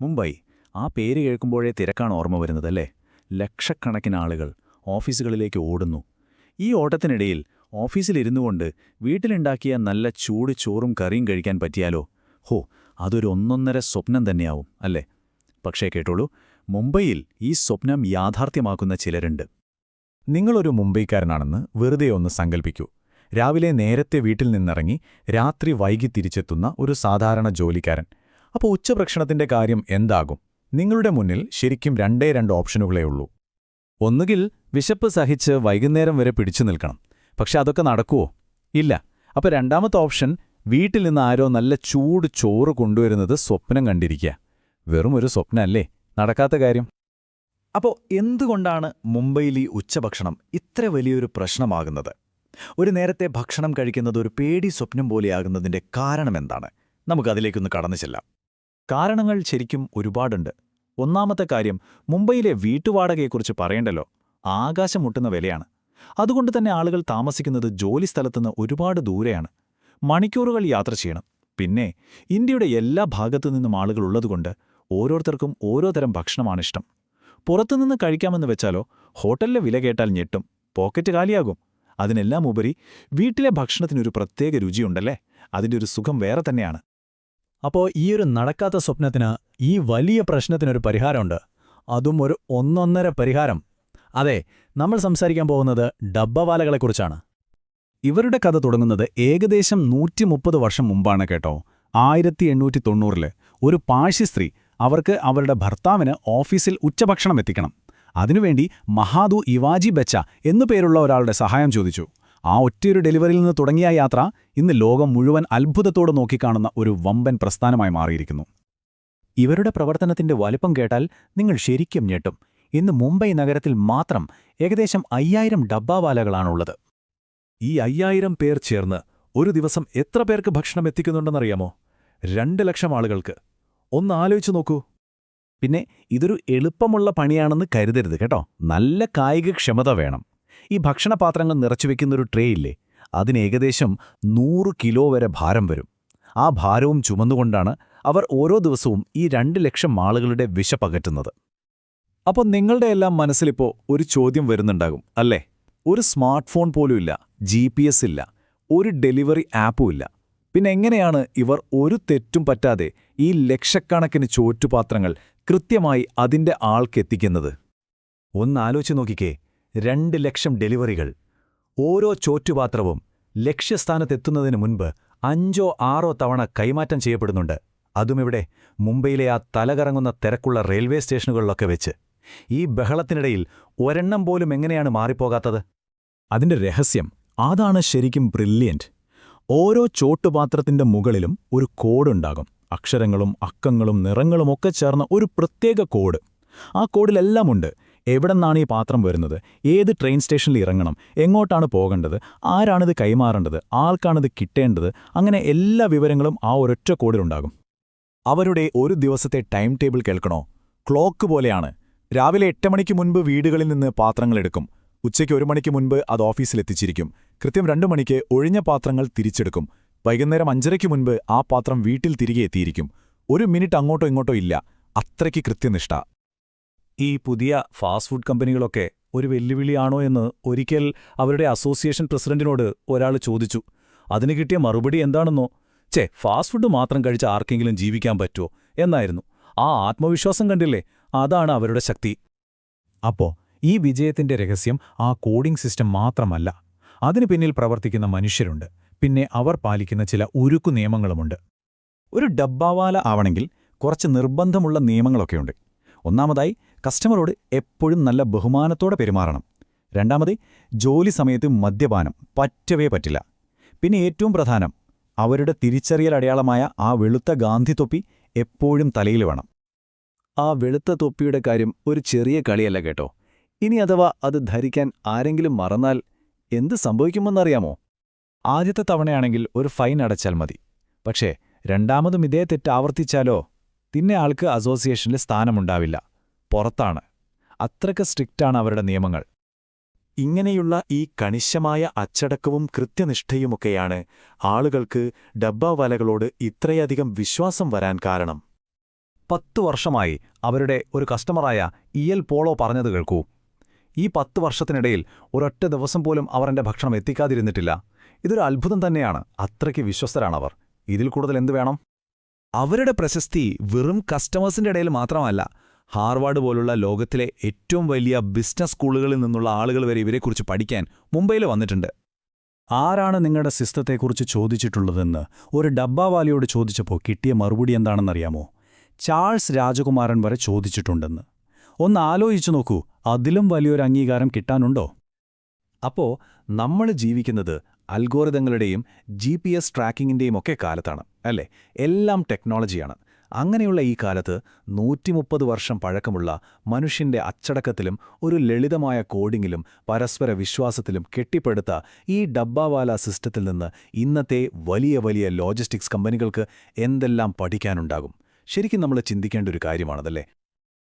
മുംബൈ ആ പേര് കേൾക്കുമ്പോഴേ തിരക്കാണ് ഓർമ്മ വരുന്നതല്ലേ. ലക്ഷക്കണക്കിന് ആളുകൾ ഓഫീസുകളിലേക്ക് ഓടുന്നു. ഈ ഓട്ടത്തിനിടയിൽ ഓഫീസിലിരുന്നുകൊണ്ട് വീട്ടിലുണ്ടാക്കിയ നല്ല ചൂട് ചോറും കറിയും കഴിക്കാൻ പറ്റിയാലോ? ഹോ, അതൊരു ഒന്നൊന്നര സ്വപ്നം തന്നെയാവും അല്ലേ. പക്ഷേ കേട്ടോളൂ, മുംബൈയിൽ ഈ സ്വപ്നം യാഥാർത്ഥ്യമാക്കുന്ന ചിലരുണ്ട്. നിങ്ങളൊരു മുംബൈക്കാരനാണെന്ന് വെറുതെ ഒന്ന് സങ്കൽപ്പിക്കൂ. രാവിലെ നേരത്തെ വീട്ടിൽ നിന്നിറങ്ങി രാത്രി വൈകി തിരിച്ചെത്തുന്ന ഒരു സാധാരണ ജോലിക്കാരൻ. അപ്പോൾ ഉച്ചഭക്ഷണത്തിന്റെ കാര്യം എന്താകും? നിങ്ങളുടെ മുന്നിൽ ശരിക്കും രണ്ടേ ഓപ്ഷനുകളേ ഉള്ളൂ. ഒന്നുകിൽ വിശപ്പ് സഹിച്ച് വൈകുന്നേരം വരെ പിടിച്ചു നിൽക്കണം. പക്ഷെ അതൊക്കെ നടക്കുവോ? ഇല്ല. അപ്പോൾ രണ്ടാമത്തെ ഓപ്ഷൻ, വീട്ടിൽ നിന്ന് ആരോ നല്ല ചൂട് ചോറ് കൊണ്ടുവരുന്നത് സ്വപ്നം കണ്ടിരിക്കുക. വെറും ഒരു സ്വപ്നമല്ലേ, നടക്കാത്ത കാര്യം. അപ്പോൾ എന്തുകൊണ്ടാണ് മുംബൈയിൽ ഈ ഉച്ചഭക്ഷണം ഇത്ര വലിയൊരു പ്രശ്നമാകുന്നത്? ഒരു നേരത്തെ ഭക്ഷണം കഴിക്കുന്നത് ഒരു പേടി സ്വപ്നം പോലെയാകുന്നതിന്റെ കാരണമെന്താണ്? നമുക്കതിലേക്കൊന്ന് കടന്നു ചെല്ലാം. കാരണങ്ങൾ ശരിക്കും ഒരുപാടുണ്ട്. ഒന്നാമത്തെ കാര്യം, മുംബൈയിലെ വീട്ടുവാടകയെക്കുറിച്ച് പറയേണ്ടല്ലോ. ആകാശം മുട്ടുന്ന വിലയാണ്. അതുകൊണ്ട് തന്നെ ആളുകൾ താമസിക്കുന്നത് ജോലിസ്ഥലത്തുനിന്ന് ഒരുപാട് ദൂരെയാണ്. മണിക്കൂറുകൾ യാത്ര ചെയ്യണം. പിന്നെ ഇന്ത്യയുടെ എല്ലാ ഭാഗത്തു നിന്നും ആളുകൾ ഉള്ളതുകൊണ്ട് ഓരോരുത്തർക്കും ഓരോ തരം ഭക്ഷണമാണിഷ്ടം. പുറത്തുനിന്ന് കഴിക്കാമെന്ന് വെച്ചാലോ, ഹോട്ടലിലെ വില കേട്ടാൽ ഞെട്ടും, പോക്കറ്റ് കാലിയാകും. അതിനെല്ലാം ഉപരി വീട്ടിലെ ഭക്ഷണത്തിനൊരു പ്രത്യേക രുചിയുണ്ടല്ലേ, അതിൻ്റെ ഒരു സുഖം വേറെ തന്നെയാണ്. അപ്പോൾ ഈയൊരു നടക്കാത്ത സ്വപ്നത്തിന്, ഈ വലിയ പ്രശ്നത്തിനൊരു പരിഹാരമുണ്ട്. അതും ഒരു ഒന്നൊന്നര പരിഹാരം. അതെ, നമ്മൾ സംസാരിക്കാൻ പോകുന്നത് ഡബ്ബവാലകളെക്കുറിച്ചാണ്. ഇവരുടെ കഥ തുടങ്ങുന്നത് ഏകദേശം 130 വർഷം മുമ്പാണ് കേട്ടോ. 1890 ഒരു പാഴ്സി സ്ത്രീ, അവർക്ക് അവരുടെ ഭർത്താവിന് ഓഫീസിൽ ഉച്ചഭക്ഷണം എത്തിക്കണം. അതിനുവേണ്ടി മഹാദു ഇവാജി ബച്ച എന്നു പേരുള്ള ഒരാളുടെ സഹായം ചോദിച്ചു. ആ ഒറ്റയൊരു ഡെലിവറിയിൽ നിന്ന് തുടങ്ങിയ യാത്ര ഇന്ന് ലോകം മുഴുവൻ അത്ഭുതത്തോടെ നോക്കിക്കാണുന്ന ഒരു വമ്പൻ പ്രസ്ഥാനമായി മാറിയിരിക്കുന്നു. ഇവരുടെ പ്രവർത്തനത്തിന്റെ വലിപ്പം കേട്ടാൽ നിങ്ങൾ ശരിക്കും ഞെട്ടും. ഇന്ന് മുംബൈ നഗരത്തിൽ മാത്രം ഏകദേശം 5000 ഡബ്ബാവാലകളാണുള്ളത്. ഈ 5000 പേർ ചേർന്ന് ഒരു ദിവസം എത്ര പേർക്ക് ഭക്ഷണം എത്തിക്കുന്നുണ്ടെന്നറിയാമോ? 2 ലക്ഷം ആളുകൾക്ക്. ഒന്ന് ആലോചിച്ചു നോക്കൂ. പിന്നെ ഇതൊരു എളുപ്പമുള്ള പണിയാണെന്ന് കരുതരുത് കേട്ടോ. നല്ല കായികക്ഷമത വേണം. ഈ ഭക്ഷണപാത്രങ്ങൾ നിറച്ചുവെക്കുന്നൊരു ട്രേ ഇല്ലേ, അതിന് ഏകദേശം 100 കിലോ വരെ ഭാരം വരും. ആ ഭാരവും ചുമന്നുകൊണ്ടാണ് അവർ ഓരോ ദിവസവും ഈ 2 ലക്ഷം ആളുകളുടെ വിശപ്പകറ്റുന്നത്. അപ്പോൾ നിങ്ങളുടെ എല്ലാം മനസ്സിലിപ്പോൾ ഒരു ചോദ്യം വരുന്നുണ്ടാകും അല്ലേ? ഒരു സ്മാർട്ട് ഫോൺ പോലും ഇല്ല, GPS ഇല്ല, ഒരു ഡെലിവറി ആപ്പും ഇല്ല. പിന്നെ എങ്ങനെയാണ് ഇവർ ഒരു തെറ്റും പറ്റാതെ ഈ ലക്ഷക്കണക്കിന് ചോറ്റുപാത്രങ്ങൾ കൃത്യമായി അതിൻ്റെ ആൾക്കെത്തിക്കുന്നത്? ഒന്നാലോചിച്ച് നോക്കിക്കേ, 2 ലക്ഷം ഡെലിവറികൾ. ഓരോ ചോറ്റുപാത്രവും ലക്ഷ്യസ്ഥാനത്തെത്തുന്നതിന് മുൻപ് 5ഓ 6ഓ തവണ കൈമാറ്റം ചെയ്യപ്പെടുന്നുണ്ട്. അതുമിവിടെ മുംബൈയിലെ ആ തലകറങ്ങുന്ന തിരക്കുള്ള റെയിൽവേ സ്റ്റേഷനുകളിലൊക്കെ വെച്ച്. ഈ ബഹളത്തിനിടയിൽ ഒരെണ്ണം പോലും എങ്ങനെയാണ് മാറിപ്പോകാത്തത്? അതിന്റെ രഹസ്യം അതാണ് ശരിക്കും ബ്രില്യന്റ്. ഓരോ ചോട്ടുപാത്രത്തിന്റെ മുകളിലും ഒരു കോഡുണ്ടാകും. അക്ഷരങ്ങളും അക്കങ്ങളും നിറങ്ങളുമൊക്കെ ചേർന്ന ഒരു പ്രത്യേക കോഡ്. ആ കോഡിലെല്ലാമുണ്ട്. എവിടെന്നാണ് ഈ പാത്രം വരുന്നത്, ഏത് ട്രെയിൻ സ്റ്റേഷനിൽ ഇറങ്ങണം, എങ്ങോട്ടാണ് പോകേണ്ടത്, ആരാണിത് കൈമാറേണ്ടത്, ആൾക്കാണിത് കിട്ടേണ്ടത്, അങ്ങനെ എല്ലാ വിവരങ്ങളും ആ ഒരൊറ്റ കോഡിലുണ്ടാകും. അവരുടെ ഒരു ദിവസത്തെ ടൈം ടേബിൾ കേൾക്കണോ? ക്ലോക്ക് പോലെയാണ്. രാവിലെ 8 മണിക്ക് മുൻപ് വീടുകളിൽ നിന്ന് പാത്രങ്ങൾ എടുക്കും. ഉച്ചയ്ക്ക് 1 മണിക്ക് മുൻപ് അത് ഓഫീസിലെത്തിച്ചിരിക്കും. കൃത്യം 2 മണിക്ക് ഒഴിഞ്ഞ പാത്രങ്ങൾ തിരിച്ചെടുക്കും. വൈകുന്നേരം 5:30 മുൻപ് ആ പാത്രം വീട്ടിൽ തിരികെ എത്തിയിരിക്കും. 1 മിനിറ്റ് അങ്ങോട്ടോ ഇങ്ങോട്ടോ ഇല്ല. അത്രയ്ക്ക് കൃത്യനിഷ്ഠ. ഈ പുതിയ ഫാസ്റ്റ് ഫുഡ് കമ്പനികളൊക്കെ ഒരു വെല്ലുവിളിയാണോ എന്ന് ഒരിക്കൽ അവരുടെ അസോസിയേഷൻ പ്രസിഡന്റിനോട് ഒരാൾ ചോദിച്ചു. അതിന് കിട്ടിയ മറുപടി എന്താണെന്നോ? ഫാസ്റ്റ് ഫുഡ് മാത്രം കഴിച്ച് ആർക്കെങ്കിലും ജീവിക്കാൻ പറ്റുമോ എന്നായിരുന്നു. ആ ആത്മവിശ്വാസം കണ്ടില്ലേ, അതാണ് അവരുടെ ശക്തി. അപ്പോൾ ഈ വിജയത്തിന്റെ രഹസ്യം ആ കോഡിംഗ് സിസ്റ്റം മാത്രമല്ല, അതിനു പിന്നിൽ പ്രവർത്തിക്കുന്ന മനുഷ്യരുണ്ട്. പിന്നെ അവർ പാലിക്കുന്ന ചില ഉരുക്കു നിയമങ്ങളുമുണ്ട്. ഒരു ഡബ്ബാവാല ആവണമെങ്കിൽ കുറച്ച് നിർബന്ധമുള്ള നിയമങ്ങളൊക്കെയുണ്ട്. ഒന്നാമതായി, കസ്റ്റമറോട് എപ്പോഴും നല്ല ബഹുമാനത്തോടെ പെരുമാറണം. രണ്ടാമത്, ജോലി സമയത്ത് മദ്യപാനം പറ്റവേ പറ്റില്ല. പിന്നെ ഏറ്റവും പ്രധാനം, അവരുടെ തിരിച്ചറിയൽ അടയാളമായ ആ വെളുത്ത ഗാന്ധി തൊപ്പി എപ്പോഴും തലയിൽ വേണം. ആ വെളുത്ത തൊപ്പിയുടെ കാര്യം ഒരു ചെറിയ കളിയല്ല കേട്ടോ. ഇനി അഥവാ അത് ധരിക്കാൻ ആരെങ്കിലും മറന്നാൽ എന്ത് സംഭവിക്കുമെന്നറിയാമോ? ആദ്യത്തെ തവണയാണെങ്കിൽ ഒരു ഫൈൻ അടച്ചാൽ മതി. പക്ഷേ രണ്ടാമതും ഇതേ തെറ്റ് ആവർത്തിച്ചാലോ, പിന്നെ ആൾക്ക് അസോസിയേഷനിൽ സ്ഥാനമുണ്ടാവില്ല, പുറത്താണ്. അത്രയ്ക്ക് സ്ട്രിക്റ്റാണ് അവരുടെ നിയമങ്ങൾ. ഇങ്ങനെയുള്ള ഈ കണിശമായ അച്ചടക്കവും കൃത്യനിഷ്ഠയുമൊക്കെയാണ് ആളുകൾക്ക് ഡബ്ബാവാലകളോട് ഇത്രയധികം വിശ്വാസം വരാൻ കാരണം. 10 വർഷമായി അവരുടെ ഒരു കസ്റ്റമറായ പോളോ പറഞ്ഞത് കേൾക്കൂ. ഈ 10 വർഷത്തിനിടയിൽ ഒരൊറ്റ ദിവസം പോലും അവർ എൻ്റെ ഭക്ഷണം എത്തിക്കാതിരുന്നിട്ടില്ല. ഇതൊരു അത്ഭുതം തന്നെയാണ്. അത്രയ്ക്ക് വിശ്വസ്തരാണവർ. ഇതിൽ കൂടുതൽ എന്തു വേണം? അവരുടെ പ്രശസ്തി വെറും കസ്റ്റമേഴ്സിന്റെ ഇടയിൽ മാത്രമല്ല, ഹാർവാർഡ് പോലുള്ള ലോകത്തിലെ ഏറ്റവും വലിയ ബിസിനസ് സ്കൂളുകളിൽ നിന്നുള്ള ആളുകൾ വരെ ഇവരെക്കുറിച്ച് പഠിക്കാൻ മുംബൈയിൽ വന്നിട്ടുണ്ട്. ആരാണ് നിങ്ങളുടെ സിസ്റ്റത്തെക്കുറിച്ച് ചോദിച്ചിട്ടുള്ളതെന്ന് ഒരു ഡബ്ബാവാലിയോട് ചോദിച്ചപ്പോൾ കിട്ടിയ മറുപടി എന്താണെന്നറിയാമോ? ചാൾസ് രാജകുമാരൻ വരെ ചോദിച്ചിട്ടുണ്ടെന്ന്. ഒന്ന് ആലോചിച്ചു നോക്കൂ, അതിലും വലിയൊരു അംഗീകാരം കിട്ടാനുണ്ടോ? അപ്പോൾ നമ്മൾ ജീവിക്കുന്നത് അൽഗോരിതങ്ങളുടെയും GPS ട്രാക്കിങ്ങിൻ്റെയും ഒക്കെ കാലത്താണ്, അല്ലേ? എല്ലാം ടെക്നോളജിയാണ്. അങ്ങനെയുള്ള ഈ കാലത്ത് 130 വർഷം പഴക്കമുള്ള മനുഷ്യന്റെ അച്ചടക്കത്തിലും ഒരു ലളിതമായ കോഡിങ്ങിലും പരസ്പര വിശ്വാസത്തിലും കെട്ടിപ്പടുത്ത ഈ ഡബ്ബാവാല സിസ്റ്റത്തിൽ നിന്ന് ഇന്നത്തെ വലിയ വലിയ ലോജിസ്റ്റിക്സ് കമ്പനികൾക്ക് എന്തെല്ലാം പഠിക്കാനുണ്ടാകും? ശരിക്കും നമ്മൾ ചിന്തിക്കേണ്ട ഒരു കാര്യമാണതല്ലേ?